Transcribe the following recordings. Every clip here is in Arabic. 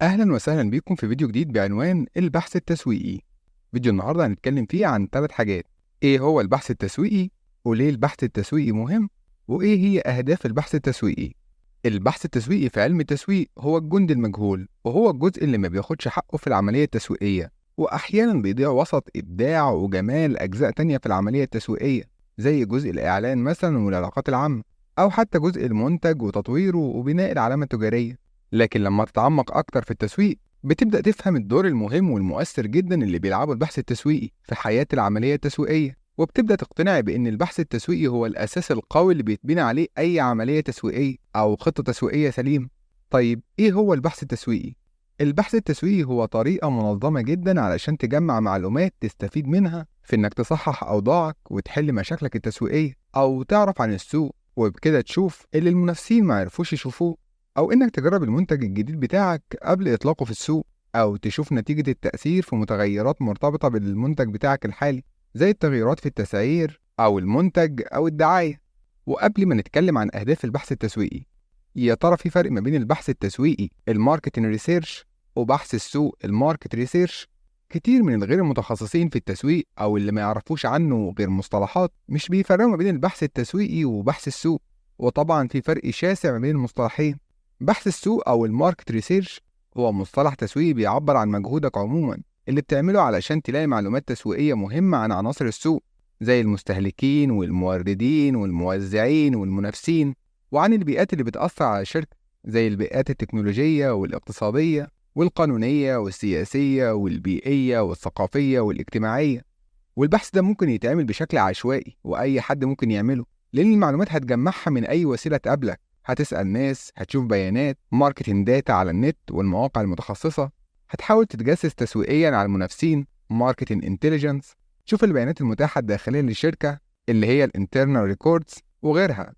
أهلا وسهلا بيكم في فيديو جديد بعنوان البحث التسويقي. فيديو النهاردة هنتكلم فيه عن 3 حاجات: إيه هو البحث التسويقي؟ وليه البحث التسويقي مهم؟ وإيه هي أهداف البحث التسويقي؟ البحث التسويقي في علم التسويق هو الجند المجهول، وهو الجزء اللي ما بياخدش حقه في العملية التسويقية، وأحيانا بيضيع وسط إبداع وجمال أجزاء تانية في العملية التسويقية، زي جزء الإعلان مثلا والعلاقات العامة، أو حتى جزء المنتج وتطويره وبناء العلامة التجارية. لكن لما تتعمق أكتر في التسويق بتبدأ تفهم الدور المهم والمؤثر جدا اللي بيلعبه البحث التسويقي في حياة العملية التسويقية، وبتبدأ تقتنع بأن البحث التسويقي هو الأساس القوي اللي بيتبني عليه أي عملية تسويقية أو خطة تسويقية سليمة. طيب إيه هو البحث التسويقي؟ البحث التسويقي هو طريقة منظمة جدا علشان تجمع معلومات تستفيد منها في إنك تصحح أوضاعك وتحل مشاكلك التسويقية، أو تعرف عن السوق وبكده تشوف اللي المنافسين ما عرفوش يشوفوه، أو إنك تجرب المنتج الجديد بتاعك قبل إطلاقه في السوق، أو تشوف نتيجة التأثير في متغيرات مرتبطة بالمنتج بتاعك الحالي، زي التغيرات في التسعير أو المنتج أو الدعاية. وقبل ما نتكلم عن أهداف البحث التسويقي، يا ترى في فرق ما بين البحث التسويقي الماركتنج ريسيرش وبحث السوق الماركت ريسيرش؟ كتير من الغير المتخصصين في التسويق أو اللي ما يعرفوش عنه غير مصطلحات مش بيفرقوا ما بين البحث التسويقي وبحث السوق، وطبعا في فرق شاسع ما بين المصطلحين. بحث السوق أو الماركت ريسيرش هو مصطلح تسويقي بيعبر عن مجهودك عموما اللي بتعمله علشان تلاقي معلومات تسويقية مهمة عن عناصر السوق، زي المستهلكين والموردين والموزعين والمنافسين، وعن البيئات اللي بتأثر على الشركة، زي البيئات التكنولوجية والاقتصادية والقانونية والسياسية والبيئية والثقافية والاجتماعية. والبحث ده ممكن يتعمل بشكل عشوائي وأي حد ممكن يعمله، لأن المعلومات هتجمعها من أي وسيلة تقابلك، هتسأل ناس، هتشوف بيانات ماركتنج داتا على النت والمواقع المتخصصة، هتحاول تتجسس تسويقيا على المنافسين ماركتنج انتليجنس، تشوف البيانات المتاحة الداخلية للشركة اللي هي الانترنال ريكوردز وغيرها.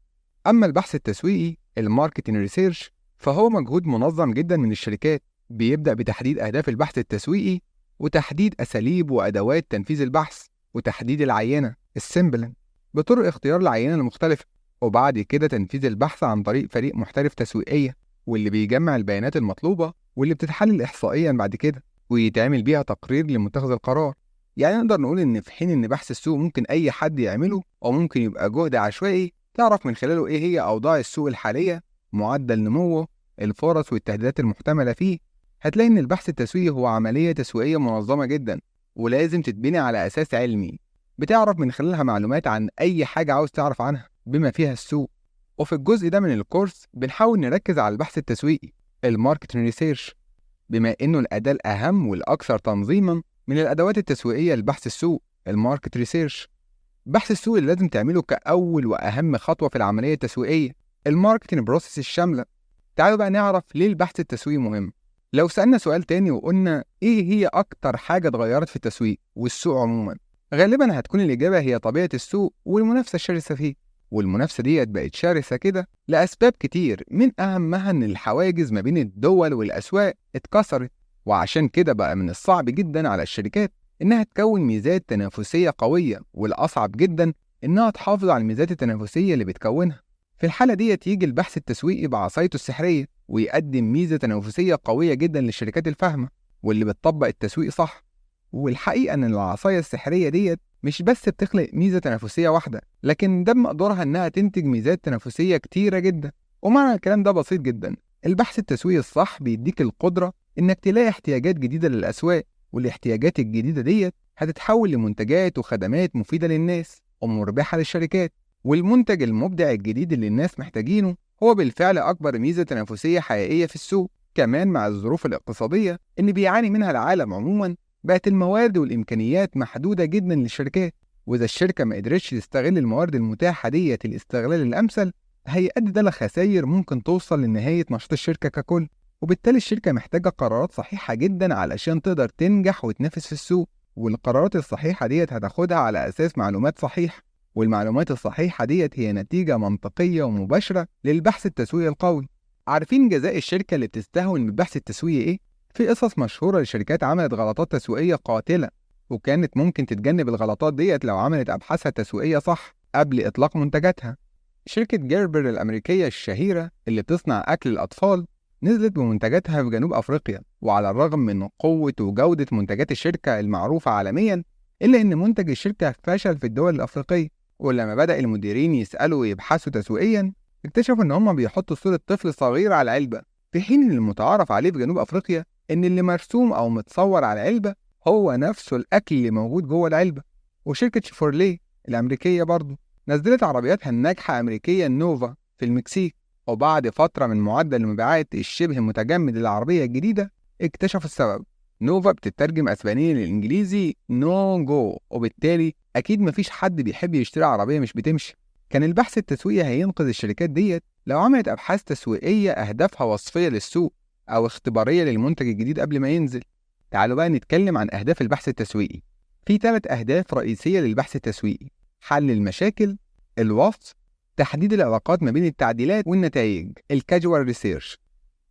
أما البحث التسويقي الماركتنج ريسيرش فهو مجهود منظم جدا من الشركات، بيبدأ بتحديد أهداف البحث التسويقي وتحديد أساليب وأدوات تنفيذ البحث وتحديد العينة السيمبلن بطرق اختيار العينة المختلفة، وبعد كده تنفيذ البحث عن طريق فريق محترف تسويقية واللي بيجمع البيانات المطلوبة واللي بتتحلل إحصائيا بعد كده ويتعمل بيها تقرير لمتخذ القرار. يعني نقدر نقول إن في حين إن بحث السوق ممكن أي حد يعمله أو ممكن يبقى جهد عشوائي تعرف من خلاله إيه هي أوضاع السوق الحالية، معدل نموه، الفرص والتهديدات المحتملة فيه، هتلاقي إن البحث التسويقي هو عملية تسويقية منظمة جدا ولازم تتبني على أساس علمي، بتعرف من خلالها معلومات عن أي حاجة عاوز تعرف عنها بما فيها السوق. وفي الجزء ده من الكورس بنحاول نركز على البحث التسويقي الماركتنج ريسيرش، بما إنه الأداة الأهم والأكثر تنظيما من الأدوات التسويقية لبحث السوق الماركت ريسيرش. بحث السوق اللي لازم تعمله كأول وأهم خطوة في العملية التسويقية الماركتنج بروسيس الشاملة. تعالوا بقى نعرف ليه البحث التسويقي مهم. لو سألنا سؤال تاني وقلنا إيه هي أكتر حاجة اتغيرت في التسويق والسوق عموما، غالبا هتكون الإجابة هي طبيعة السوق والمنافسة الشرسة فيه. والمنافسة ديت بقت شرسة كده لأسباب كتير، من أهمها إن الحواجز ما بين الدول والأسواق اتكسرت، وعشان كده بقى من الصعب جدا على الشركات إنها تكون ميزات تنافسية قوية، والأصعب جدا إنها تحافظ على الميزات التنافسية اللي بتكونها. في الحالة ديت يجي البحث التسويقي بعصايته السحرية ويقدم ميزة تنافسية قوية جدا للشركات الفاهمة واللي بتطبق التسويق صح. والحقيقة إن العصاية السحرية ديت مش بس بتخلق ميزة تنافسية واحدة، لكن ده بمقدورها إنها تنتج ميزات تنافسية كتيرة جدا. ومعنى الكلام ده بسيط جدا، البحث التسويقي الصح بيديك القدرة إنك تلاقي احتياجات جديدة للأسواق، والاحتياجات الجديدة ديت هتتحول لمنتجات وخدمات مفيدة للناس ومربحة للشركات. والمنتج المبدع الجديد اللي الناس محتاجينه هو بالفعل أكبر ميزة تنافسية حقيقية في السوق. كمان مع الظروف الاقتصادية اللي بيعاني منها العالم عموما، بقت الموارد والإمكانيات محدودة جدا للشركات، وإذا الشركة ما قدرتش تستغل الموارد المتاحة ديت الاستغلال الأمثل هيؤدي ده لخسائر ممكن توصل لنهاية نشاط الشركة ككل. وبالتالي الشركة محتاجة قرارات صحيحة جدا علشان تقدر تنجح وتنافس في السوق، والقرارات الصحيحة ديت هتاخدها على أساس معلومات صحيحة، والمعلومات الصحيحة ديت هي نتيجة منطقية ومباشرة للبحث التسويقي القوي. عارفين جزاء الشركة اللي بتستهون من البحث التسويقي إيه؟ في قصص مشهورة لشركات عملت غلطات تسويقية قاتلة، وكانت ممكن تتجنب الغلطات ديت لو عملت أبحاثها التسويقية صح قبل إطلاق منتجاتها. شركة جيربر الأمريكية الشهيرة اللي بتصنع أكل الأطفال نزلت بمنتجاتها في جنوب أفريقيا، وعلى الرغم من قوة وجودة منتجات الشركة المعروفة عالميا، إلا إن منتج الشركة فشل في الدول الأفريقية. ولما بدأ المديرين يسألوا ويبحثوا تسويقيا، اكتشفوا إن هم بيحطوا صورة طفل صغير على العلبة، في حين إن المتعارف عليه في جنوب أفريقيا إن اللي مرسوم أو متصور على العلبة هو نفسه الأكل اللي موجود جوه العلبة. وشركة شيفورليه الأمريكية برضه نزلت عربياتها الناجحة أمريكيا النوفا في المكسيك، وبعد فترة من معدل المبيعات الشبه متجمد للعربية الجديدة اكتشفوا السبب. نوفا بتترجم أسبانيا للإنجليزي نو جو، وبالتالي أكيد مفيش حد بيحب يشتري عربية مش بتمشي. كان البحث التسويقي هينقذ الشركات ديت لو عملت أبحاث تسويقية أهدافها وصفية للسوق أو اختبارية للمنتج الجديد قبل ما ينزل. تعالوا بقى نتكلم عن أهداف البحث التسويقي. في 3 أهداف رئيسية للبحث التسويقي: حل المشاكل، الوصف، تحديد العلاقات ما بين التعديلات والنتائج، الكاجوال ريسيرش.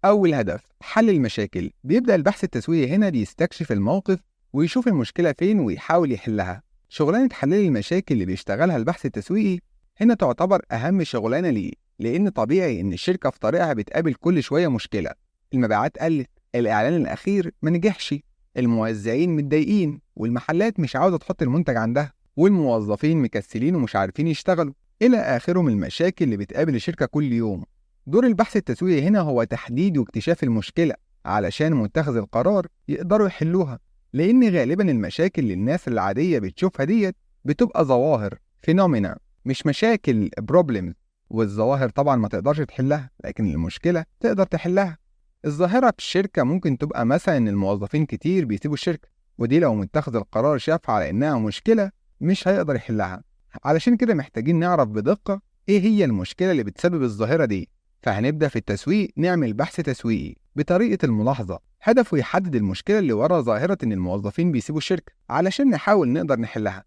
أول هدف حل المشاكل. بيبدأ البحث التسويقي هنا بيستكشف الموقف ويشوف المشكلة فين ويحاول يحلها. شغلانة حل المشاكل اللي بيشتغلها البحث التسويقي هنا تعتبر أهم شغلانة ليه، لأن طبيعي إن الشركة في طريقها بتقابل كل شوية مشكلة. المبيعات قلت، الإعلان الأخير ما نجحش، الموزعين متضايقين، والمحلات مش عاوزة تحط المنتج عندها، والموظفين مكسلين ومش عارفين يشتغلوا، إلى آخره من المشاكل اللي بتقابل الشركة كل يوم. دور البحث التسويقي هنا هو تحديد واكتشاف المشكلة علشان متخذ القرار يقدروا يحلوها، لأن غالبا المشاكل اللي الناس العادية بتشوفها ديت بتبقى ظواهر فينومينا، مش مشاكل بروبلم. والظواهر طبعا ما تقدرش تحلها، لكن المشكلة تقدر تحلها. الظاهرة في الشركة ممكن تبقى مثلا إن الموظفين كتير بيسيبوا الشركة، ودي لو متخذ القرار شافها على إنها مشكلة مش هيقدر يحلها. علشان كده محتاجين نعرف بدقة إيه هي المشكلة اللي بتسبب الظاهرة دي. فهنبدأ في التسويق نعمل بحث تسويقي بطريقة الملاحظة، هدفه يحدد المشكلة اللي ورا ظاهرة إن الموظفين بيسيبوا الشركة علشان نحاول نقدر نحلها.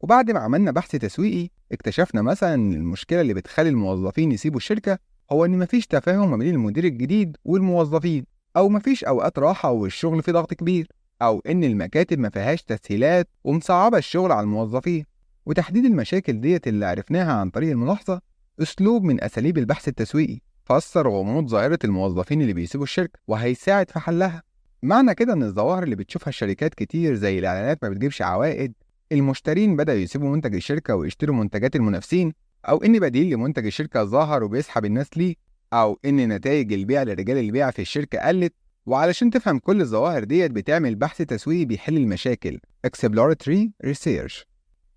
وبعد ما عملنا بحث تسويقي اكتشفنا مثلا إن المشكلة اللي بتخلي الموظفين يسيبوا الشركة هو إن مفيش تفاهم ما بين المدير الجديد والموظفين، أو مفيش أوقات راحة والشغل فيه ضغط كبير، أو إن المكاتب مفيهاش تسهيلات ومصعبة الشغل على الموظفين. وتحديد المشاكل ديت اللي عرفناها عن طريق الملاحظة أسلوب من أساليب البحث التسويقي فسر غموض ظاهرة الموظفين اللي بيسيبوا الشركة وهيساعد في حلها. معنى كده إن الظواهر اللي بتشوفها الشركات كتير زي الإعلانات ما بتجيبش عوائد، المشترين بدأوا يسيبوا منتج الشركة ويشتروا منتجات المنافسين، أو إن بديل لمنتج الشركة ظهر وبيسحب الناس ليه، أو إن نتائج البيع لرجال البيع في الشركة قلت. وعلشان تفهم كل الظواهر ديت بتعمل بحث تسويقي بيحل المشاكل exploratory research.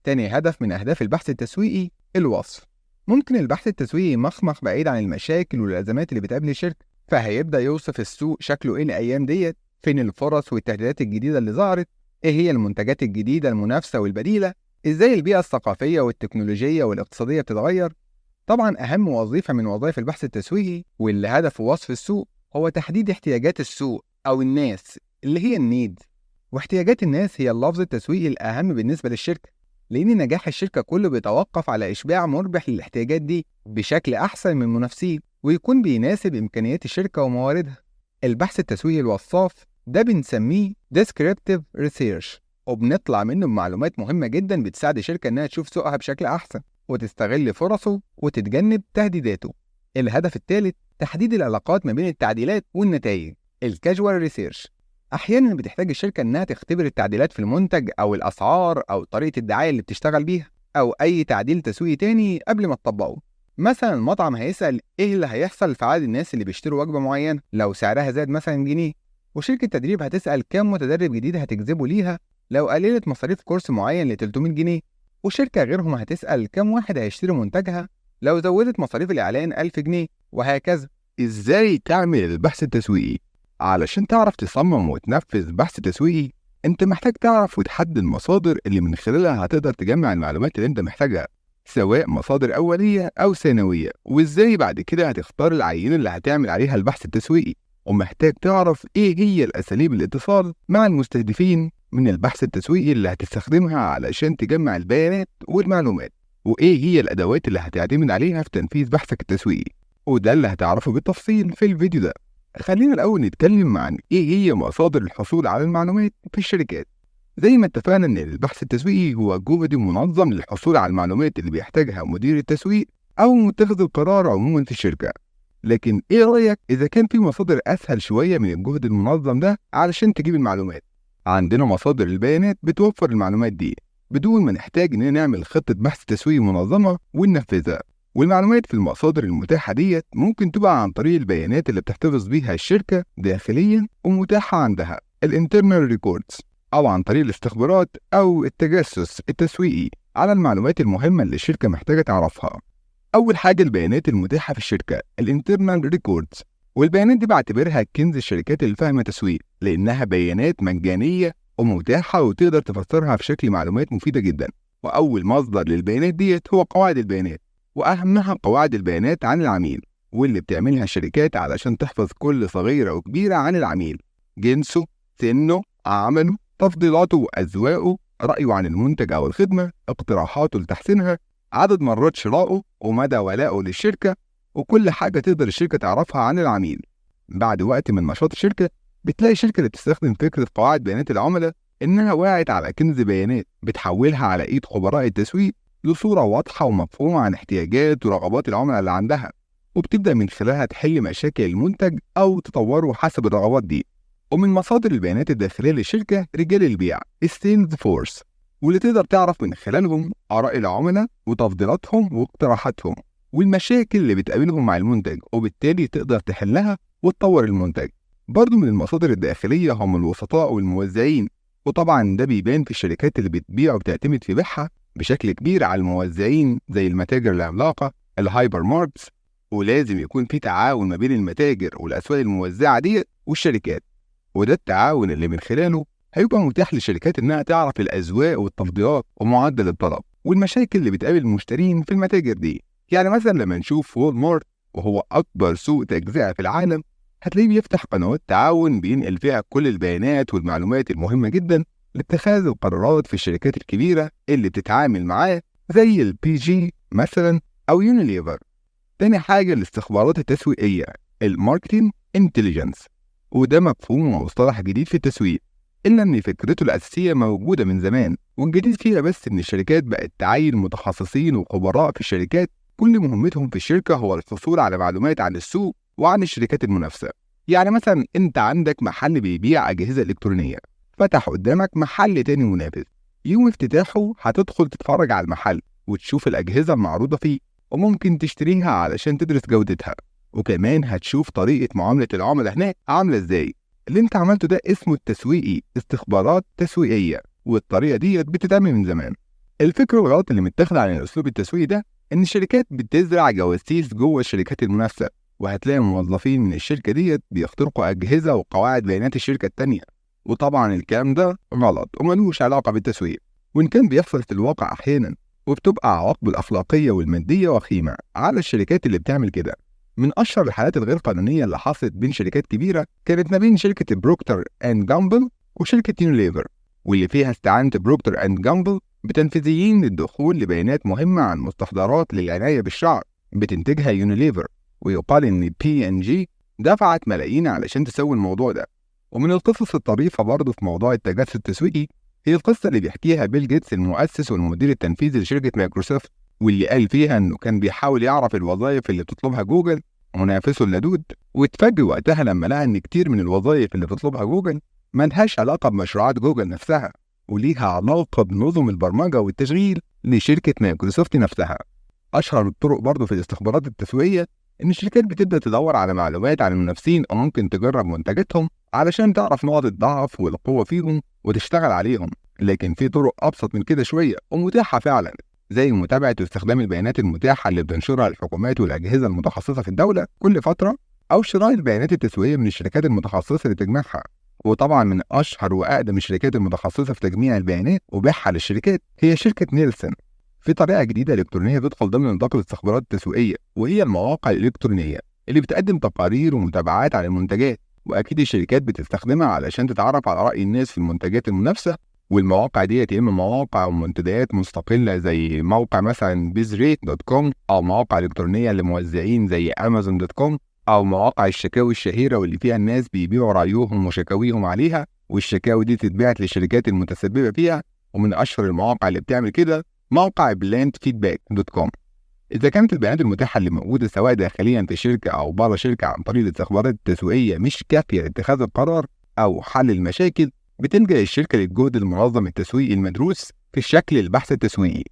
تاني هدف من أهداف البحث التسويقي الوصف. ممكن البحث التسويقي مخمخ بعيد عن المشاكل والأزمات اللي بتقابل الشركة، فهيبدأ يوصف السوق شكله إيه الأيام ديت، فين الفرص والتهديدات الجديدة اللي ظهرت، إيه هي المنتجات الجديدة المنافسة والبديلة، إزاي البيئة الثقافية والتكنولوجية والاقتصادية بتتغير. طبعا أهم وظيفة من وظائف البحث التسويقي واللي هدفه وصف السوق هو تحديد احتياجات السوق أو الناس اللي هي النيد. واحتياجات الناس هي اللفظ التسويقي الأهم بالنسبة للشركة، لأن نجاح الشركة كله بيتوقف على إشباع مربح للاحتياجات دي بشكل أحسن من المنافسين ويكون بيناسب إمكانيات الشركة ومواردها. البحث التسويقي الوصاف ده بنسميه descriptive research، وبنطلع منه بمعلومات مهمة جدا بتساعد الشركة إنها تشوف سوقها بشكل أحسن وتستغل فرصه وتتجنب تهديداته. الهدف الثالث تحديد العلاقات ما بين التعديلات والنتائج الكاجوال ريسيرش. أحيانا بتحتاج الشركة إنها تختبر التعديلات في المنتج أو الأسعار أو طريقة الدعاية اللي بتشتغل بيها أو أي تعديل تسويقي تاني قبل ما تطبقه. مثلا المطعم هيسأل إيه اللي هيحصل في عدد الناس اللي بيشتروا وجبة معينة لو سعرها زاد مثلا جنيه، وشركة تدريب هتسأل كم متدرب جديد هتجذبه ليها لو قللت مصاريف كورس معين ل 300 جنيه، وشركة غيرهم هتسأل كم واحد هيشتري منتجها لو زودت مصاريف الإعلان 1000 جنيه، وهكذا. إزاي تعمل البحث التسويقي؟ علشان تعرف تصمم وتنفذ بحث تسويقي انت محتاج تعرف وتحدد المصادر اللي من خلالها هتقدر تجمع المعلومات اللي انت محتاجها، سواء مصادر أولية أو ثانوية، وإزاي بعد كده هتختار العينة اللي هتعمل عليها البحث التسويقي. ومحتاج تعرف إيه هي الأساليب الاتصال مع المستهدفين من البحث التسويقي اللي هتستخدمها علشان تجمع البيانات والمعلومات، وإيه هي الأدوات اللي هتعتمد عليها في تنفيذ بحثك التسويقي. وده اللي هتعرفه بالتفصيل في الفيديو ده. خلينا الأول نتكلم عن إيه هي مصادر الحصول على المعلومات في الشركات. زي ما اتفقنا إن البحث التسويقي هو جهد منظم للحصول على المعلومات اللي بيحتاجها مدير التسويق أو متخذ القرار عموما في الشركة. لكن إيه رأيك إذا كان في مصادر أسهل شوية من الجهد المنظم ده علشان تجيب المعلومات؟ عندنا مصادر البيانات بتوفر المعلومات دي بدون ما نحتاج إننا نعمل خطة بحث تسويقي منظمة وننفذها. والمعلومات في المصادر المتاحة ديت ممكن تبقى عن طريق البيانات اللي بتحتفظ بيها الشركة داخليا ومتاحة عندها الانترنال ريكوردز، أو عن طريق الاستخبارات أو التجسس التسويقي على المعلومات المهمة اللي الشركة محتاجة تعرفها. أول حاجة البيانات المتاحة في الشركة الانترنال ريكوردز، والبيانات دي بعتبرها كنز الشركات اللي فاهمة تسويق، لأنها بيانات مجانية ومتاحة وتقدر تفسرها في شكل معلومات مفيدة جدا. وأول مصدر للبيانات ديت هو قواعد البيانات، وأهمها قواعد البيانات عن العميل، واللي بتعملها الشركات علشان تحفظ كل صغيرة وكبيرة عن العميل: جنسه، سنه، عمله، تفضيلاته وأذواقه، رأيه عن المنتج أو الخدمة، اقتراحاته لتحسينها، عدد مرات شرائه، ومدى ولائه للشركة، وكل حاجة تقدر الشركة تعرفها عن العميل. بعد وقت من نشاط الشركة بتلاقي الشركة اللي بتستخدم فكرة قواعد بيانات العملاء إنها وقعت على كنز بيانات بتحولها على إيد خبراء التسويق لصورة واضحة ومفهومة عن احتياجات ورغبات العملاء اللي عندها، وبتبدأ من خلالها تحل مشاكل المنتج أو تطوره حسب الرغبات دي. ومن مصادر البيانات الداخلية للشركة رجال البيع السيلز فورس، واللي تقدر تعرف من خلالهم آراء العملاء وتفضيلاتهم واقتراحاتهم والمشاكل اللي بتقابلهم مع المنتج، وبالتالي تقدر تحلها وتطور المنتج. برضو من المصادر الداخلية هم الوسطاء والموزعين، وطبعا ده بيبان في الشركات اللي بتبيع وبتعتمد في بيعها بشكل كبير على الموزعين زي المتاجر العملاقة الهايبر ماركتس. ولازم يكون في تعاون ما بين المتاجر والأسواق الموزعة دي والشركات، وده التعاون اللي من خلاله هيبقى متاح للشركات إنها تعرف الأذواق والتفضيلات ومعدل الطلب والمشاكل اللي بتقابل المشترين في المتاجر دي. يعني مثلا لما نشوف وول مارت، وهو أكبر سوق تجزئة في العالم، هتلاقيه بيفتح قنوات تعاون بينقل فيها كل البيانات والمعلومات المهمة جدا لاتخاذ القرارات في الشركات الكبيرة اللي بتتعامل معاه زي البي جي مثلا أو يونيليفر. تاني حاجة الاستخبارات التسويقية الماركتينج انتليجنس، وده مفهوم ومصطلح جديد في التسويق، إلا إن فكرته الأساسية موجودة من زمان، والجديد فيها بس إن الشركات بقت تعين متخصصين وخبراء في الشركات كل مهمتهم في الشركة هو الحصول على معلومات عن السوق وعن الشركات المنافسة. يعني مثلا أنت عندك محل بيبيع أجهزة إلكترونية، فتح قدامك محل تاني منافس، يوم افتتاحه هتدخل تتفرج على المحل وتشوف الأجهزة المعروضة فيه، وممكن تشتريها علشان تدرس جودتها، وكمان هتشوف طريقة معاملة العملاء هناك عاملة ازاي. اللي انت عملته ده اسمه التسويقي استخبارات تسويقية، والطريقة دي بتتعمل من زمان. الفكرة الغلط اللي متاخد عن الأسلوب التسويقي ده إن الشركات بتزرع جواسيس جوه الشركات المنافسة، وهتلاقي موظفين من الشركة ديت بيخترقوا أجهزة وقواعد بيانات الشركة التانية، وطبعا الكلام ده غلط وملوش علاقة بالتسويق، وإن كان بيحصل في الواقع أحيانا، وبتبقى عواقبه الأخلاقية والمادية وخيمة على الشركات اللي بتعمل كده. من أشهر الحالات الغير قانونية اللي حصلت بين شركات كبيرة كانت ما بين شركة بروكتر أند جامبل وشركة يونيليفر، واللي فيها استعانت بروكتر أند جامبل بتنفيذيين للدخول لبيانات مهمة عن مستحضرات للعناية بالشعر بتنتجها يونيليفر، ويقال إن P&G دفعت ملايين علشان تسوي الموضوع ده. ومن القصص الطريفة برضه في موضوع التجسس التسويقي هي القصة اللي بيحكيها بيل جيتس المؤسس والمدير التنفيذي لشركة مايكروسوفت، واللي قال فيها إنه كان بيحاول يعرف الوظائف اللي بتطلبها جوجل منافسه اللدود، واتفاجئ وقتها لما لقى إن كتير من الوظائف اللي بتطلبها جوجل ملهاش علاقة بمشروعات جوجل نفسها، وليها علاقة بنظم البرمجة والتشغيل لشركة مايكروسوفت نفسها. أشهر الطرق برضه في الاستخبارات التسويقية إن الشركات بتبدأ تدور على معلومات عن المنافسين أو ممكن تجرب منتجاتهم علشان تعرف نقط الضعف والقوة فيهم وتشتغل عليهم. لكن في طرق أبسط من كده شوية ومتاحة فعلا، زي متابعة واستخدام البيانات المتاحة اللي بتنشرها الحكومات والأجهزة المتخصصة في الدولة كل فترة، أو شراء البيانات التسويقية من الشركات المتخصصة لتجميعها. وطبعا من أشهر وأقدم الشركات المتخصصة في تجميع البيانات وبيعها للشركات هي شركة نيلسون. في طريقة جديدة إلكترونية بتدخل ضمن نطاق الاستخبارات التسويقية، وهي المواقع الإلكترونية اللي بتقدم تقارير ومتابعات عن المنتجات، وأكيد الشركات بتستخدمها علشان تتعرف على رأي الناس في المنتجات المنافسة. والمواقع دي يا إما مواقع ومنتديات مستقلة زي موقع مثلا bizrate.com، أو مواقع إلكترونية لموزعين زي amazon.com، أو مواقع الشكاوي الشهيرة واللي فيها الناس بيبيعوا رأيهم وشكاويهم عليها، والشكاوي دي تتبعت للشركات المتسببة فيها. ومن أشهر المواقع اللي بتعمل كده موقع plantfeedback.com. إذا كانت البيانات المتاحة اللي موجودة سواء داخليا في الشركة أو بره الشركة عن طريق الاستخبارات التسويقية مش كافية لاتخاذ القرار أو حل المشاكل، بتلجأ الشركة للجهد المنظم التسويقي المدروس في الشكل البحث التسويقي.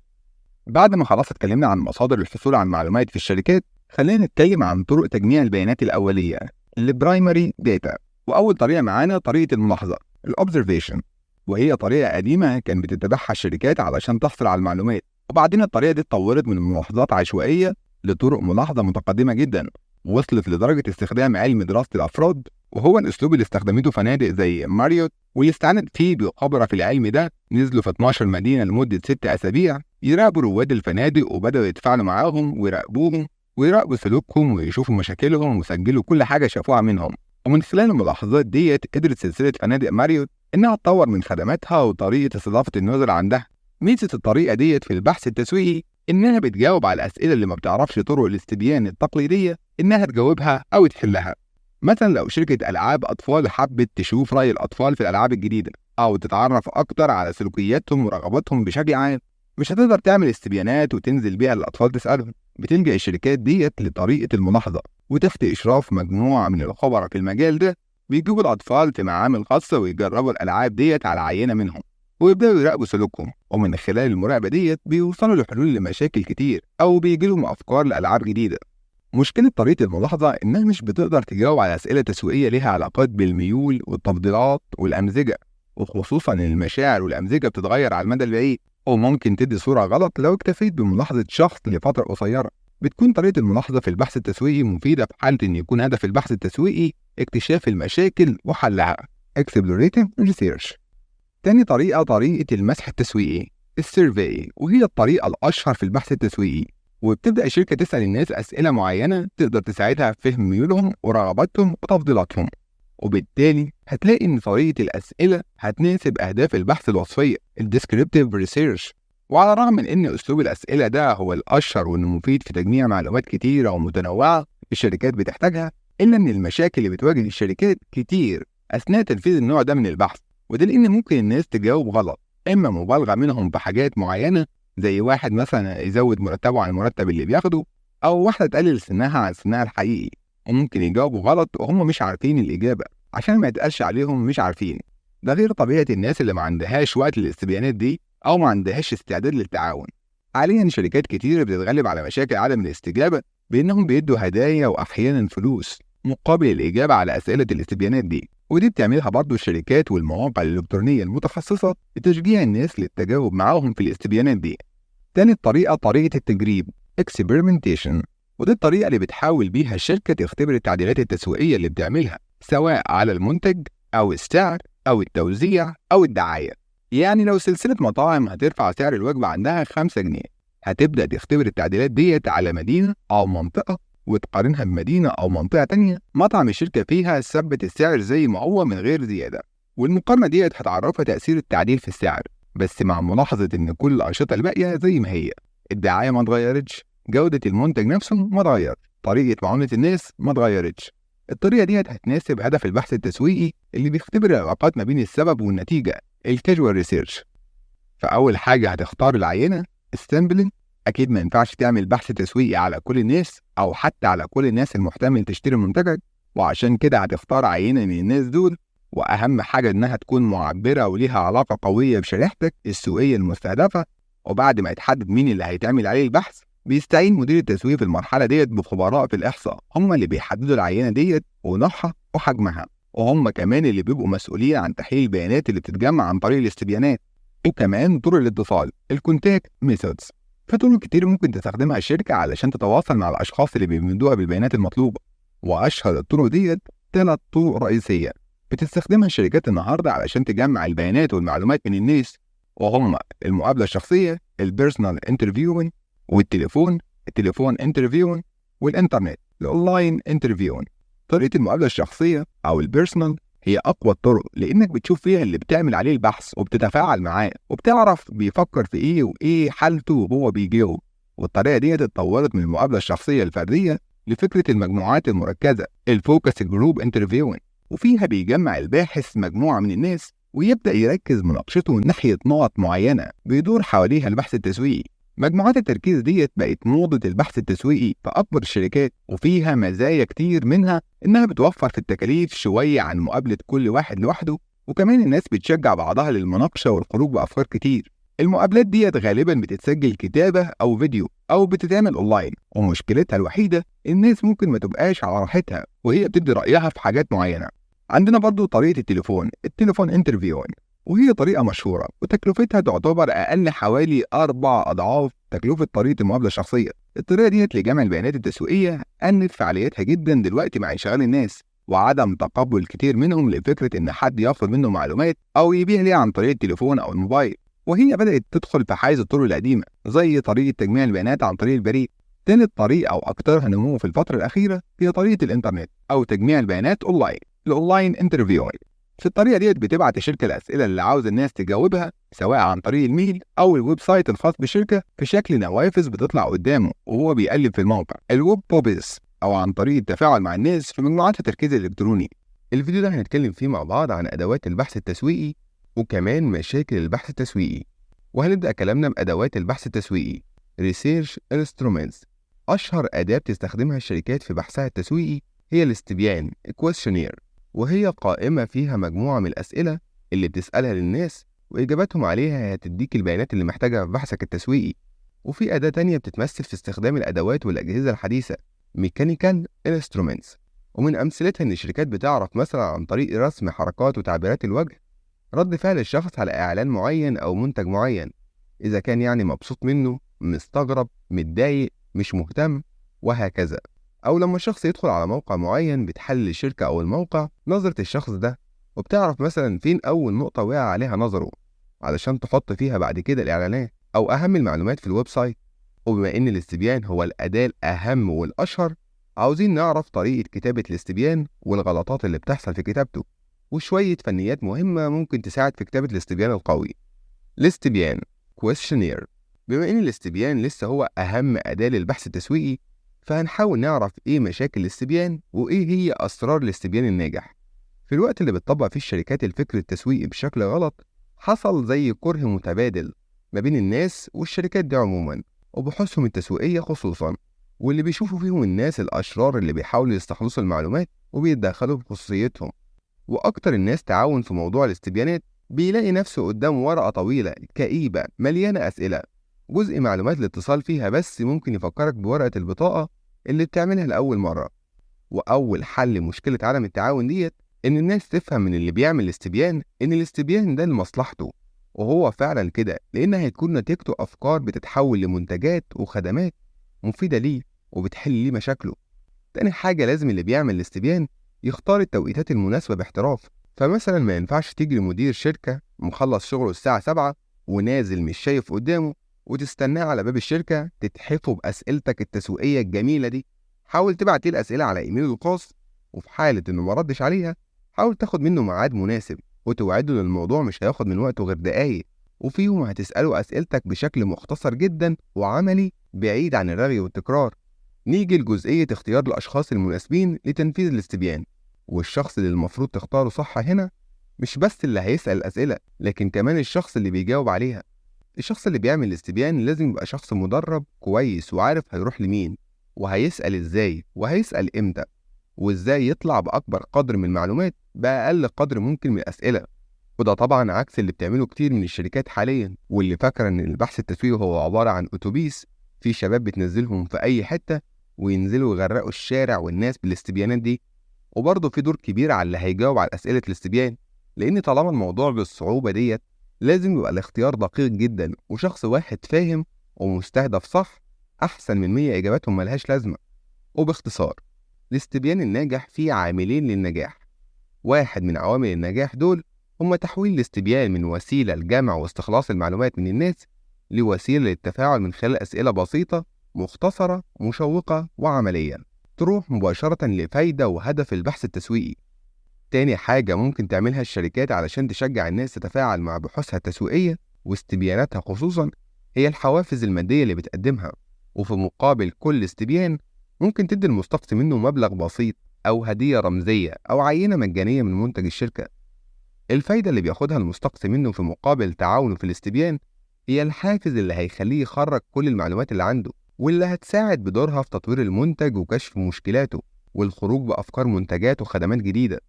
بعد ما خلاص اتكلمنا عن مصادر الحصول على معلومات في الشركات، خلينا نتكلم عن طرق تجميع البيانات الأولية البرايمري داتا. وأول طريقة معانا طريقة الملاحظة الأوبزرفيشن، وهي طريقة قديمة كان بتتبعها الشركات علشان تحصل على المعلومات، وبعدين الطريقة دي اتطورت من ملاحظات عشوائية لطرق ملاحظة متقدمة جدا، ووصلت لدرجة استخدام علم دراسة الأفراد، وهو الأسلوب اللي استخدمته فنادق زي ماريوت، واللي استعانت فيه بخبراء في العلم ده نزلوا في 12 مدينة لمدة 6 أسابيع يراقبوا رواد الفنادق، وبدأوا يتفاعلوا معاهم ويراقبوهم ويراقبوا سلوكهم ويشوفوا مشاكلهم وسجلوا كل حاجة شافوها منهم. ومن خلال الملاحظات ديت قدرت سلسلة فنادق ماريوت إنها تطور من خدماتها وطريقة استضافة النزلاء عندها. ميزة الطريقة ديت في البحث التسويقي إنها بتجاوب على الأسئلة اللي ما بتعرفش طرق الاستبيان التقليدية إنها تجاوبها أو تحلها. مثلا لو شركة ألعاب أطفال حبت تشوف رأي الأطفال في الألعاب الجديدة أو تتعرف أكتر على سلوكياتهم ورغباتهم بشكل عام، مش هتقدر تعمل استبيانات وتنزل بيها للأطفال تسألهم. بتلجأ الشركات ديت لطريقة الملاحظة، وتحت إشراف مجموعة من الخبراء في المجال ده بيجيبوا الأطفال في معامل خاصة ويجربوا الألعاب ديت على عينة منهم، ويبدأوا يراقبوا سلوكهم، ومن خلال المراقبة ديت بيوصلوا لحلول لمشاكل كتير أو بيجيلهم أفكار لألعاب جديدة. مشكلة طريقة الملاحظة إنها مش بتقدر تجاوب على أسئلة تسويقية ليها علاقات بالميول والتفضيلات والأمزجة، وخصوصا إن المشاعر والأمزجة بتتغير على المدى البعيد، وممكن تدي صورة غلط لو اكتفيت بملاحظة شخص لفترة قصيرة. بتكون طريقة الملاحظة في البحث التسويقي مفيدة في حالة إن يكون هدف البحث التسويقي اكتشاف المشاكل وحلها Explorative Research. تاني طريقة طريقة المسح التسويقي السيرفي، وهي الطريقة الأشهر في البحث التسويقي، وبتبدأ الشركة تسأل الناس أسئلة معينة تقدر تساعدها في فهم ميولهم ورغباتهم وتفضيلاتهم، وبالتالي هتلاقي إن طريقة الأسئلة هتناسب أهداف البحث الوصفية Descriptive Research. وعلى الرغم من إن أسلوب الأسئلة ده هو الأشهر وإنه مفيد في تجميع معلومات كتيرة ومتنوعة الشركات بتحتاجها، إلا إن المشاكل اللي بتواجه الشركات كتير أثناء تنفيذ النوع ده من البحث، وده لأن ممكن الناس تجاوب غلط، إما مبالغة منهم بحاجات معينة زي واحد مثلا يزود مرتبه عن المرتب اللي بياخده، أو واحدة تقلل سنها عن سنها الحقيقي، وممكن يجاوبوا غلط وهم مش عارفين الإجابة عشان ما يتقالش عليهم مش عارفين. ده غير طبيعة الناس اللي ما عندهاش وقت للاستبيانات دي أو ما عندهاش استعداد للتعاون. حاليا شركات كتير بتتغلب على مشاكل عدم الاستجابة بإنهم بيدوا هدايا وأحيانا فلوس مقابل الإجابة على أسئلة الاستبيانات دي، ودي بتعملها برضو الشركات والمواقع الإلكترونية المتخصصة لتشجيع الناس للتجاوب معاهم في الاستبيانات دي. تاني طريقة طريقة التجريب Experimentation، ودي الطريقة اللي بتحاول بيها الشركة تختبر التعديلات التسويقية اللي بتعملها سواء على المنتج أو السعر أو التوزيع أو الدعاية. يعني لو سلسلة مطاعم هترفع سعر الوجبة عندها 5 جنيه، هتبدأ تختبر التعديلات ديت على مدينة أو منطقة وتقارنها بمدينة أو منطقة تانية مطعم الشركة فيها ثبت السعر زي ما هو من غير زيادة، والمقارنة ديت هتعرفها تأثير التعديل في السعر، بس مع ملاحظة إن كل الأنشطة الباقية زي ما هي، الدعاية ما اتغيرتش، جودة المنتج نفسه ما اتغير، طريقة معاملة الناس ما اتغيرتش. الطريقة ديت هتناسب هدف البحث التسويقي اللي بيختبر العلاقات ما بين السبب والنتيجة الكاجوال ريسيرش. فأول حاجة هتختار العينة السامبلنج. أكيد ما ينفعش تعمل بحث تسويقي على كل الناس أو حتى على كل الناس المحتمل تشتري منتجك، وعشان كده هتختار عينة من الناس دول، وأهم حاجة إنها تكون معبرة وليها علاقة قوية بشريحتك السوقية المستهدفة. وبعد ما يتحدد مين اللي هيتعمل عليه البحث، بيستعين مدير التسويق في المرحلة ديت بخبراء في الإحصاء، هم اللي بيحددوا العينة ديت ونوعها وحجمها، وهم كمان اللي بيبقوا مسؤولين عن تحليل البيانات اللي بتتجمع عن طريق الاستبيانات، وكمان طرق الاتصال الكونتاكت ميثودز. فطرق كتير ممكن تستخدمها الشركة علشان تتواصل مع الأشخاص اللي بيمدوها بالبيانات المطلوبة، وأشهر الطرق ديت 3 طرق رئيسية بتستخدمها الشركات النهاردة علشان تجمع البيانات والمعلومات من الناس، وهم المقابلة الشخصية البيرسونال انترفيوين، والتليفون التليفون انترفيوين، والإنترنت الأونلاين انترفيوين. طريقة المقابلة الشخصية أو البيرسونال هي أقوى الطرق، لأنك بتشوف فيها اللي بتعمل عليه البحث وبتتفاعل معاه وبتعرف بيفكر في إيه وإيه حالته وهو بيجاوب. والطريقة دي اتطورت من المقابلة الشخصية الفردية لفكرة المجموعات المركزة الفوكس جروب انترفيوين، وفيها بيجمع الباحث مجموعة من الناس ويبدأ يركز مناقشته ناحية نقط معينة بيدور حواليها البحث التسويقي. مجموعات التركيز ديت بقت موضة البحث التسويقي في أكبر الشركات، وفيها مزايا كتير منها إنها بتوفر في التكاليف شوية عن مقابلة كل واحد لوحده، وكمان الناس بتشجع بعضها للمناقشة والخروج بأفكار كتير. المقابلات ديت غالبا بتتسجل كتابة أو فيديو أو بتتعمل أونلاين، ومشكلتها الوحيدة الناس ممكن ما تبقاش على راحتها وهي بتدي رأيها في حاجات معينة. عندنا برضو طريقة التليفون انترفيو، وهي طريقة مشهورة وتكلفتها تعتبر أقل حوالي 4 أضعاف تكلفة طريقة المقابلة الشخصية. الطريقة ديت لجمع البيانات التسويقية قلت فعاليتها جدا دلوقتي مع انشغال الناس وعدم تقبل كتير منهم لفكرة إن حد ياخد منه معلومات أو يبيع ليها عن طريق التليفون أو الموبايل، وهي بدأت تدخل في حيز الطرق القديمة زي طريقة تجميع البيانات عن طريق البريد. تالت طريقة أو أكثرها نمو في الفترة الأخيرة هي طريقة الإنترنت أو تجميع البيانات الأونلاين انترفيو. في الطريقة ديت بتبعت الشركة الأسئلة اللي عاوز الناس تجاوبها سواء عن طريق الميل أو الويب سايت الخاص بالشركة في شكل نوافذ بتطلع قدامه وهو بيقلب في الموقع الويب بوبيس، أو عن طريق التفاعل مع الناس في مجموعات التركيز الإلكتروني. الفيديو ده هنتكلم فيه مع بعض عن أدوات البحث التسويقي وكمان مشاكل البحث التسويقي. وهنبدأ كلامنا بأدوات البحث التسويقي. Research Instruments. أشهر أداة بتستخدمها الشركات في بحثها التسويقي هي الاستبيان questionnaire، وهي قائمة فيها مجموعة من الأسئلة اللي بتسألها للناس وإجاباتهم عليها هتديك البيانات اللي محتاجها في بحثك التسويقي. وفي أداة تانية بتتمثل في استخدام الأدوات والأجهزة الحديثة Mechanical Instruments، ومن أمثلتها إن الشركات بتعرف مثلا عن طريق رسم حركات وتعبيرات الوجه رد فعل الشخص على إعلان معين أو منتج معين، إذا كان يعني مبسوط منه، مستغرب، متضايق، مش مهتم، وهكذا. أو لما الشخص يدخل على موقع معين بتحلل الشركة أو الموقع نظرة الشخص ده، وبتعرف مثلا فين أول نقطة وقع عليها نظره علشان تحط فيها بعد كده الإعلانات أو أهم المعلومات في الويب سايت. وبما إن الاستبيان هو الأداة الأهم والأشهر، عاوزين نعرف طريقة كتابة الاستبيان والغلطات اللي بتحصل في كتابته وشوية فنيات مهمة ممكن تساعد في كتابة الاستبيان القوي. الاستبيان questionnaire. بما إن الاستبيان لسه هو أهم أداة للبحث التسويقي، فهنحاول نعرف إيه مشاكل الاستبيان وإيه هي أسرار الاستبيان الناجح. في الوقت اللي بتطبق فيه الشركات الفكر التسويقي بشكل غلط، حصل زي كره متبادل ما بين الناس والشركات دي عموما وبحوثهم التسويقية خصوصا، واللي بيشوفوا فيهم الناس الأشرار اللي بيحاولوا يستخلصوا المعلومات وبيتدخلوا في خصوصيتهم. وأكتر الناس تعاون في موضوع الاستبيانات بيلاقي نفسه قدام ورقة طويلة كئيبة مليانة أسئلة، جزء معلومات الاتصال فيها بس ممكن يفكرك بورقة البطاقة اللي بتعملها لأول مرة. وأول حل مشكلة عدم التعاون ديت إن الناس تفهم من اللي بيعمل الاستبيان إن الاستبيان ده لمصلحته، وهو فعلا كده لأن هيكون نتيجته أفكار بتتحول لمنتجات وخدمات مفيدة ليه وبتحل ليه مشاكله. تاني حاجة لازم اللي بيعمل الاستبيان يختار التوقيتات المناسبة باحتراف، فمثلا ما ينفعش تجري مدير شركة مخلص شغله الساعة 7 ونازل مش شايف قدامه وتستناه على باب الشركة تتحفه بأسئلتك التسويقية الجميلة دي. حاول تبعت ليه الأسئلة على إيميله الخاص، وفي حالة إنه ما ردش عليها حاول تاخد منه ميعاد مناسب وتوعده إن الموضوع مش هياخد من وقته غير دقايق، وفيهم هتسأله أسئلتك بشكل مختصر جدا وعملي بعيد عن الرغي والتكرار. نيجي لجزئية اختيار الأشخاص المناسبين لتنفيذ الاستبيان، والشخص اللي المفروض تختاره صح هنا مش بس اللي هيسأل الأسئلة لكن كمان الشخص اللي بيجاوب عليها. الشخص اللي بيعمل الاستبيان لازم يبقى شخص مدرب كويس وعارف هيروح لمين وهيسأل ازاي وهيسأل امتى وازاي يطلع بأكبر قدر من المعلومات بأقل قدر ممكن من الأسئلة. وده طبعا عكس اللي بتعمله كتير من الشركات حاليا، واللي فاكرة ان البحث التسويقي هو عبارة عن أتوبيس في شباب بتنزلهم في أي حتة وينزلوا يغرقوا الشارع والناس بالاستبيانات دي. وبرضه في دور كبير على اللي هيجاوب على أسئلة الاستبيان، لأن طالما الموضوع بالصعوبة ديت لازم يبقى الاختيار دقيق جدا وشخص واحد فاهم ومستهدف صح أحسن من 100 إجاباتهم ملهاش لازمة. وباختصار الاستبيان الناجح فيه عاملين للنجاح. واحد من عوامل النجاح دول هم تحويل الاستبيان من وسيلة لجمع واستخلاص المعلومات من الناس لوسيلة للتفاعل من خلال أسئلة بسيطة مختصرة مشوقة وعملية تروح مباشرة لفايدة وهدف البحث التسويقي. تاني حاجة ممكن تعملها الشركات علشان تشجع الناس تتفاعل مع بحوثها التسويقية واستبياناتها خصوصا هي الحوافز المادية اللي بتقدمها. وفي مقابل كل استبيان ممكن تدي المستقصي منه مبلغ بسيط أو هدية رمزية أو عينة مجانية من منتج الشركة. الفايدة اللي بياخدها المستقصي منه في مقابل تعاونه في الاستبيان هي الحافز اللي هيخليه يخرج كل المعلومات اللي عنده، واللي هتساعد بدورها في تطوير المنتج وكشف مشكلاته والخروج بأفكار منتجات وخدمات جديدة.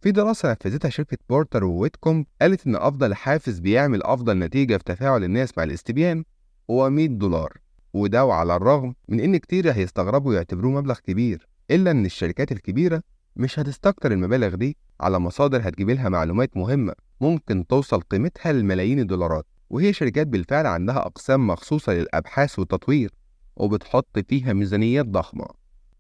في دراسة نفذتها شركة بورتر وويتكوم قالت إن أفضل حافز بيعمل أفضل نتيجة في تفاعل الناس مع الاستبيان هو $100. وده وعلى الرغم من إن كتير هيستغربوا ويعتبروه مبلغ كبير، إلا إن الشركات الكبيرة مش هتستكتر المبالغ دي على مصادر هتجيب لها معلومات مهمة ممكن توصل قيمتها لملايين الدولارات. وهي شركات بالفعل عندها أقسام مخصوصة للأبحاث والتطوير وبتحط فيها ميزانيات ضخمة.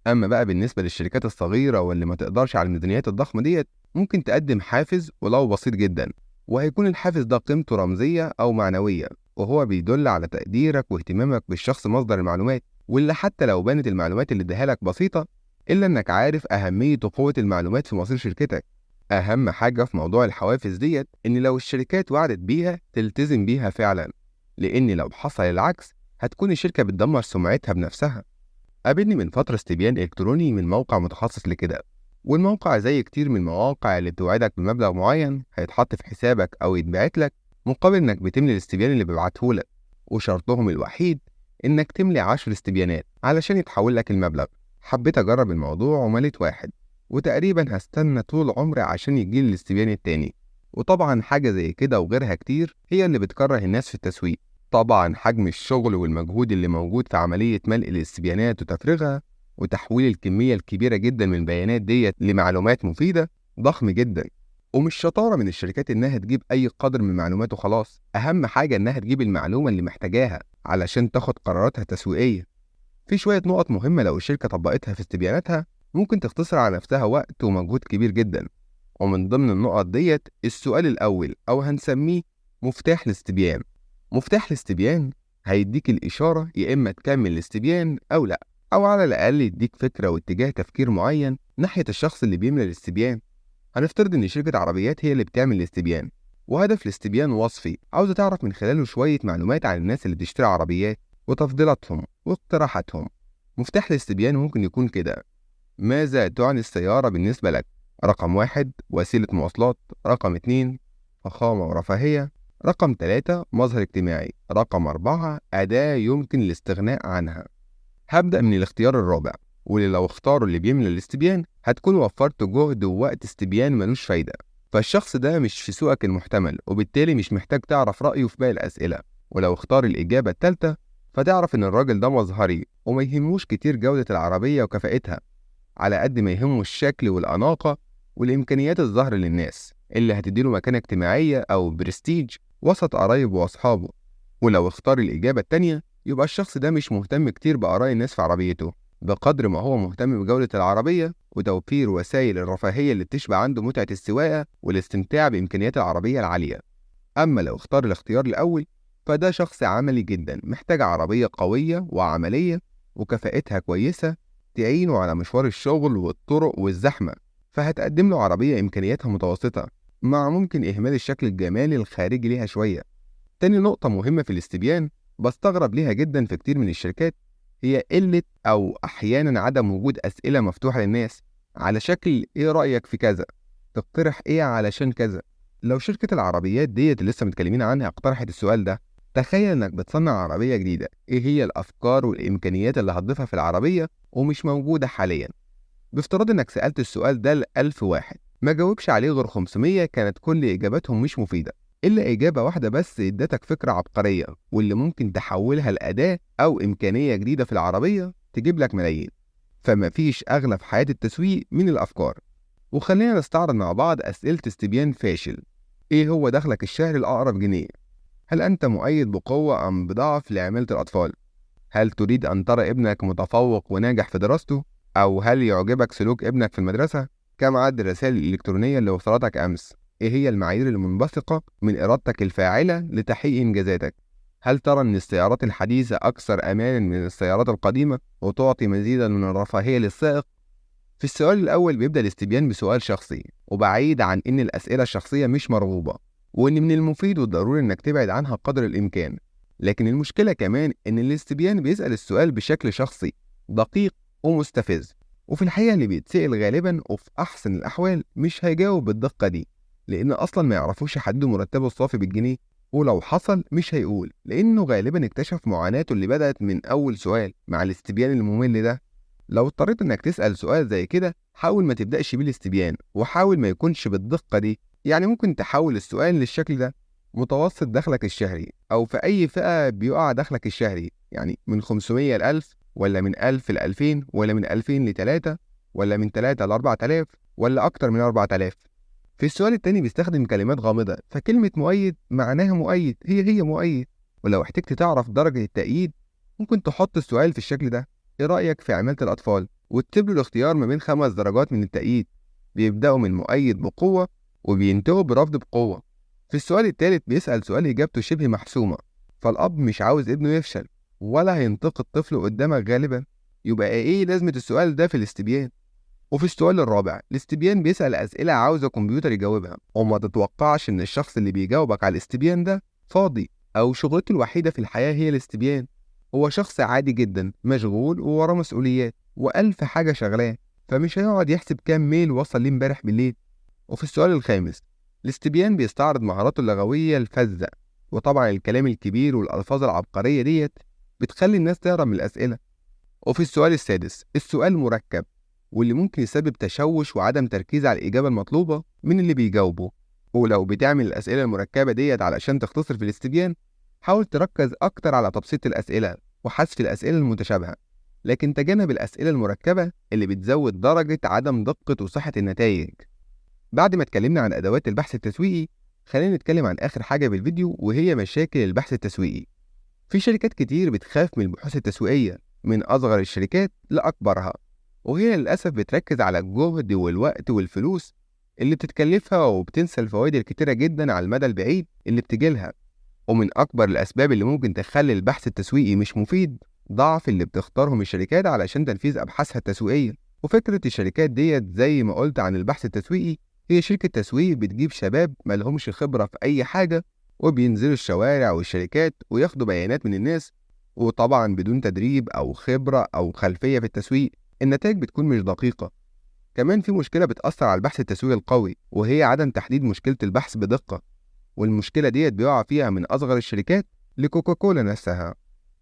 أما بقى بالنسبة للشركات الصغيرة واللي ما تقدرش على الميزانيات الضخمة ديت، ممكن تقدم حافز ولو بسيط جدا، وهيكون الحافز ده قيمته رمزية أو معنوية، وهو بيدل على تقديرك واهتمامك بالشخص مصدر المعلومات، واللي حتى لو بانت المعلومات اللي اداها لك بسيطة، إلا إنك عارف أهمية وقوة المعلومات في مصير شركتك. أهم حاجة في موضوع الحوافز ديت إن لو الشركات وعدت بيها تلتزم بيها فعلا، لأن لو حصل العكس هتكون الشركة بتدمر سمعتها بنفسها. قابلني من فترة استبيان إلكتروني من موقع متخصص لكده، والموقع زي كتير من المواقع اللي بتوعدك بمبلغ معين هيتحط في حسابك أو يتبعت لك مقابل إنك بتملي الاستبيان اللي بيبعتهولك، وشرطهم الوحيد إنك تملي 10 استبيانات علشان يتحول لك المبلغ. حبيت أجرب الموضوع ومليت واحد، وتقريبا هستنى طول عمري عشان يجيلي الاستبيان التاني. وطبعا حاجة زي كده وغيرها كتير هي اللي بتكره الناس في التسويق. طبعا حجم الشغل والمجهود اللي موجود في عملية ملء الاستبيانات وتفريغها وتحويل الكمية الكبيرة جدا من البيانات ديت لمعلومات مفيدة ضخم جدا. ومش شطارة من الشركات إنها تجيب أي قدر من معلومات وخلاص، أهم حاجة إنها تجيب المعلومة اللي محتاجاها علشان تاخد قراراتها التسويقية. في شوية نقط مهمة لو الشركة طبقتها في استبياناتها ممكن تختصر على نفسها وقت ومجهود كبير جدا. ومن ضمن النقط ديت السؤال الأول، أو هنسميه مفتاح الاستبيان. مفتاح الاستبيان هيديك الإشارة يا إما تكمل الاستبيان أو لأ، أو على الأقل يديك فكرة واتجاه تفكير معين ناحية الشخص اللي بيملى الاستبيان. هنفترض إن شركة عربيات هي اللي بتعمل الاستبيان، وهدف الاستبيان وصفي عاوزة تعرف من خلاله شوية معلومات عن الناس اللي بتشتري عربيات وتفضيلاتهم واقتراحاتهم. مفتاح الاستبيان ممكن يكون كده: ماذا تعني السيارة بالنسبة لك؟ رقم 1 وسيلة مواصلات، رقم 2 فخامة ورفاهية، رقم 3 مظهر اجتماعي، رقم 4 أداة يمكن الاستغناء عنها. هبدأ من الاختيار الرابع، واللي لو اختاروا اللي بيملى الاستبيان هتكون وفرت جهد ووقت استبيان ملوش فايدة، فالشخص ده مش في سوقك المحتمل وبالتالي مش محتاج تعرف رأيه في باقي الأسئلة. ولو اختار الإجابة التالتة فتعرف إن الراجل ده مظهري وما يهموش كتير جودة العربية وكفاءتها، على قد ما يهمه الشكل والأناقة والإمكانيات الظاهرة للناس اللي هتديله مكانة اجتماعية أو برستيج وسط قرايبه وأصحابه. ولو اختار الإجابة التانية يبقى الشخص ده مش مهتم كتير بآراء الناس في عربيته بقدر ما هو مهتم بجودة العربية وتوفير وسائل الرفاهية اللي بتشبع عنده متعة السواقة والاستمتاع بإمكانيات العربية العالية. أما لو اختار الاختيار الأول فده شخص عملي جدا محتاج عربية قوية وعملية وكفاءتها كويسة تعينه على مشوار الشغل والطرق والزحمة، فهتقدم له عربية إمكانياتها متوسطة مع ممكن إهمال الشكل الجمالي الخارجي ليها شوية. تاني نقطة مهمة في الاستبيان بستغرب ليها جدا في كتير من الشركات هي قلة أو أحيانا عدم وجود أسئلة مفتوحة للناس على شكل إيه رأيك في كذا؟ تقترح إيه علشان كذا؟ لو شركة العربيات ديت اللي لسه متكلمين عنها اقترحت السؤال ده، تخيل إنك بتصنع عربية جديدة، إيه هي الأفكار والإمكانيات اللي هتضيفها في العربية ومش موجودة حاليا؟ بافتراض إنك سألت السؤال ده ل1000 واحد ما جاوبش عليه غير 500 كانت كل إجاباتهم مش مفيدة، إلا إجابة واحدة بس ادتك فكرة عبقرية واللي ممكن تحولها لأداة أو إمكانية جديدة في العربية تجيب لك ملايين. فما فيش أغلى في حياة التسويق من الأفكار. وخلينا نستعرض مع بعض أسئلة استبيان فاشل. إيه هو دخلك الشهري الأقرب جنيه؟ هل أنت مؤيد بقوة أم بضعف لعمالة الأطفال؟ هل تريد أن ترى ابنك متفوق وناجح في دراسته؟ أو هل يعجبك سلوك ابنك في المدرسة؟ كم عدد الرسائل الإلكترونية اللي وصلتك أمس؟ إيه هي المعايير المنبثقة من إرادتك الفاعلة لتحقيق إنجازاتك؟ هل ترى أن السيارات الحديثة أكثر أمانا من السيارات القديمة وتعطي مزيدا من الرفاهية للسائق؟ في السؤال الأول بيبدأ الاستبيان بسؤال شخصي، وبعيد عن إن الأسئلة الشخصية مش مرغوبة، وإن من المفيد والضروري إنك تبعد عنها قدر الإمكان. لكن المشكلة كمان إن الاستبيان بيسأل السؤال بشكل شخصي دقيق ومستفز، وفي الحقيقة اللي بيتسأل غالبا وفي أحسن الأحوال مش هيجاوب بالدقة دي، لأن أصلا ما يعرفوش يحددوا مرتبه الصافي بالجنيه ولو حصل مش هيقول، لأنه غالبا اكتشف معاناته اللي بدأت من أول سؤال مع الاستبيان الممل ده. لو اضطريت إنك تسأل سؤال زي كده، حاول ما تبدأش بيه الاستبيان، وحاول ما يكونش بالدقة دي. يعني ممكن تحول السؤال للشكل ده: متوسط دخلك الشهري، أو في أي فئة بيقع دخلك الشهري، يعني من 500 ل 1000، ولا من 1000 ل 2000، ولا من 2000 ل 3، ولا من 3 ل 4000، ولا أكتر من 4000. في السؤال التاني بيستخدم كلمات غامضة، فكلمة مؤيد معناها مؤيد هي مؤيد. ولو احتجت تعرف درجة التأييد، ممكن تحط السؤال في الشكل ده: ايه رأيك في عمالة الأطفال؟ واكتب له الاختيار ما بين 5 درجات من التأييد، بيبدأوا من مؤيد بقوة وبينتهوا برفض بقوة. في السؤال التالت بيسأل سؤال إجابته شبه محسومة، فالأب مش عاوز ابنه يفشل ولا هينتقد طفله قدامك غالبا، يبقى ايه لازمة السؤال ده في الاستبيان؟ وفي السؤال الرابع الاستبيان بيسأل أسئلة عاوزة كمبيوتر يجاوبها، وما تتوقعش إن الشخص اللي بيجاوبك على الاستبيان ده فاضي أو شغلته الوحيدة في الحياة هي الاستبيان. هو شخص عادي جدا، مشغول ووراه مسؤوليات وألف حاجة شغلاه، فمش هيقعد يحسب كام ميل وصل ليه امبارح بالليل. وفي السؤال الخامس الاستبيان بيستعرض مهاراته اللغوية الفذة، وطبعا الكلام الكبير والألفاظ العبقرية ديت بتخلي الناس تهرب من الأسئلة. وفي السؤال السادس السؤال مركب، واللي ممكن يسبب تشوش وعدم تركيز على الإجابة المطلوبة من اللي بيجاوبه. ولو بتعمل الأسئلة المركبة ديت علشان تختصر في الاستبيان، حاول تركز أكتر على تبسيط الأسئلة وحذف الأسئلة المتشابهة، لكن تجنب الأسئلة المركبة اللي بتزود درجة عدم دقة وصحة النتائج. بعد ما اتكلمنا عن أدوات البحث التسويقي، خلينا نتكلم عن آخر حاجة بالفيديو، وهي مشاكل البحث التسويقي. في شركات كتير بتخاف من البحوث التسويقية، من أصغر الشركات لأكبرها، وهي للأسف بتركز على الجهد والوقت والفلوس اللي بتتكلفها، وبتنسى الفوائد الكتيرة جدا على المدى البعيد اللي بتجيلها. ومن أكبر الأسباب اللي ممكن تخلي البحث التسويقي مش مفيد ضعف اللي بتختارهم الشركات علشان تنفيذ أبحاثها التسويقية. وفكرة الشركات ديت زي ما قلت عن البحث التسويقي، هي شركة تسويق بتجيب شباب ملهمش خبرة في أي حاجة، وبينزلوا الشوارع والشركات وياخدوا بيانات من الناس، وطبعا بدون تدريب أو خبرة أو خلفية في التسويق، النتائج بتكون مش دقيقة. كمان في مشكلة بتأثر على البحث التسويقي القوي، وهي عدم تحديد مشكلة البحث بدقة، والمشكلة ديت بيقع فيها من أصغر الشركات لكوكاكولا نفسها.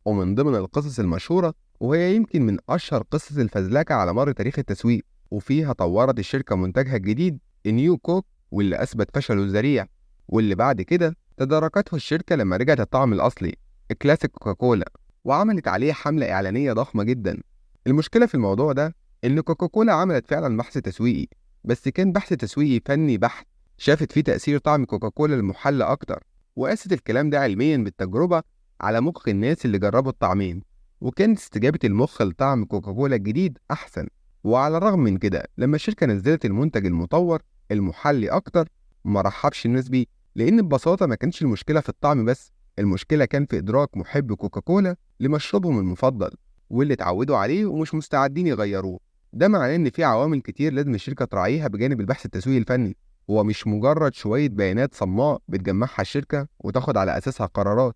ومن ضمن القصص المشهورة، وهي يمكن من أشهر قصص الفزلكة على مر تاريخ التسويق، وفيها طورت الشركة منتجها الجديد نيو كوك، واللي أثبت فشله الذريع، واللي بعد كده تداركته الشركة لما رجعت الطعم الأصلي الكلاسيك كوكاكولا، وعملت عليه حملة إعلانية ضخمة جدا. المشكلة في الموضوع ده إن كوكاكولا عملت فعلا بحث تسويقي، بس كان بحث تسويقي فني بحت، شافت فيه تأثير طعم كوكاكولا المحلى أكتر، وقاست الكلام ده علميا بالتجربة على مخ الناس اللي جربوا الطعمين، وكانت استجابة المخ لطعم كوكاكولا الجديد أحسن. وعلى الرغم من كده، لما الشركة نزلت المنتج المطور المحلي أكتر، ما رحبش الناس بيه، لأن ببساطة ما كانش المشكلة في الطعم بس، المشكلة كان في إدراك محب كوكاكولا لمشروبهم المفضل واللي اتعودوا عليه ومش مستعدين يغيروه. ده معناه إن في عوامل كتير لازم الشركة تراعيها بجانب البحث التسويقي الفني، هو مش مجرد شوية بيانات صماء بتجمعها الشركة وتاخد على أساسها قرارات،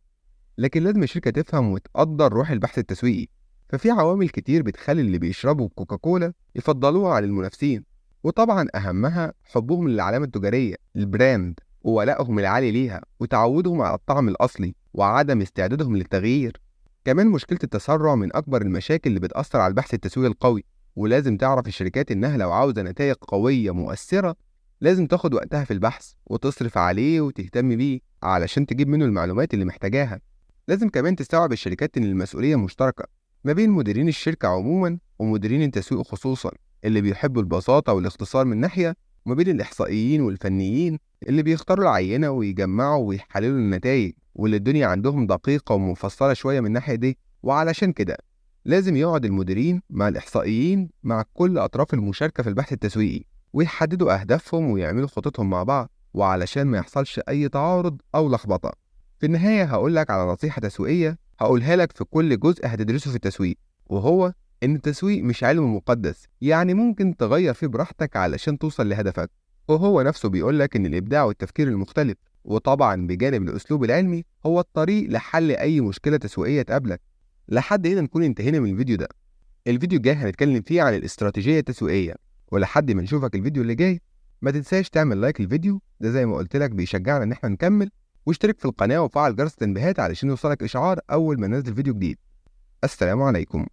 لكن لازم الشركة تفهم وتقدر روح البحث التسويقي. ففي عوامل كتير بتخلي اللي بيشربوا كوكاكولا يفضلوها عن المنافسين، وطبعا أهمها حبهم للعلامة التجارية البراند، وولائهم العالي ليها، وتعودهم على الطعم الأصلي، وعدم استعدادهم للتغيير. كمان مشكلة التسرع من أكبر المشاكل اللي بتأثر على البحث التسويقي القوي، ولازم تعرف الشركات إنها لو عاوزة نتائج قوية مؤثرة لازم تاخد وقتها في البحث وتصرف عليه وتهتم بيه علشان تجيب منه المعلومات اللي محتاجاها. لازم كمان تستوعب الشركات إن المسؤولية مشتركة ما بين مديرين الشركة عموما ومديرين التسويق خصوصا، اللي بيحبوا البساطة والاختصار من ناحية، وما بين الإحصائيين والفنيين اللي بيختاروا العينة ويجمعوا ويحللوا النتائج، واللي الدنيا عندهم دقيقة ومفصلة شوية من الناحية دي. وعلشان كده لازم يقعد المديرين مع الإحصائيين مع كل أطراف المشاركة في البحث التسويقي، ويحددوا أهدافهم ويعملوا خططهم مع بعض، وعلشان ما يحصلش أي تعارض أو لخبطة. في النهاية هقولك على نصيحة تسويقية هقولها لك في كل جزء هتدرسه في التسويق، وهو إن التسويق مش علم مقدس يعني ممكن تغير فيه براحتك علشان توصل لهدفك، وهو نفسه بيقولك إن الإبداع والتفكير المختلف، وطبعا بجانب الأسلوب العلمي، هو الطريق لحل أي مشكلة تسويقية تقابلك. لحد هنا نكون انتهينا من الفيديو ده. الفيديو الجاي هنتكلم فيه عن الاستراتيجية التسويقية، ولحد ما نشوفك الفيديو اللي جاي ما تنساش تعمل لايك للفيديو ده، زي ما قلت لك بيشجعنا ان احنا نكمل، واشترك في القناة وفعل جرس التنبيهات علشان يوصلك إشعار أول ما ننزل فيديو جديد. السلام عليكم.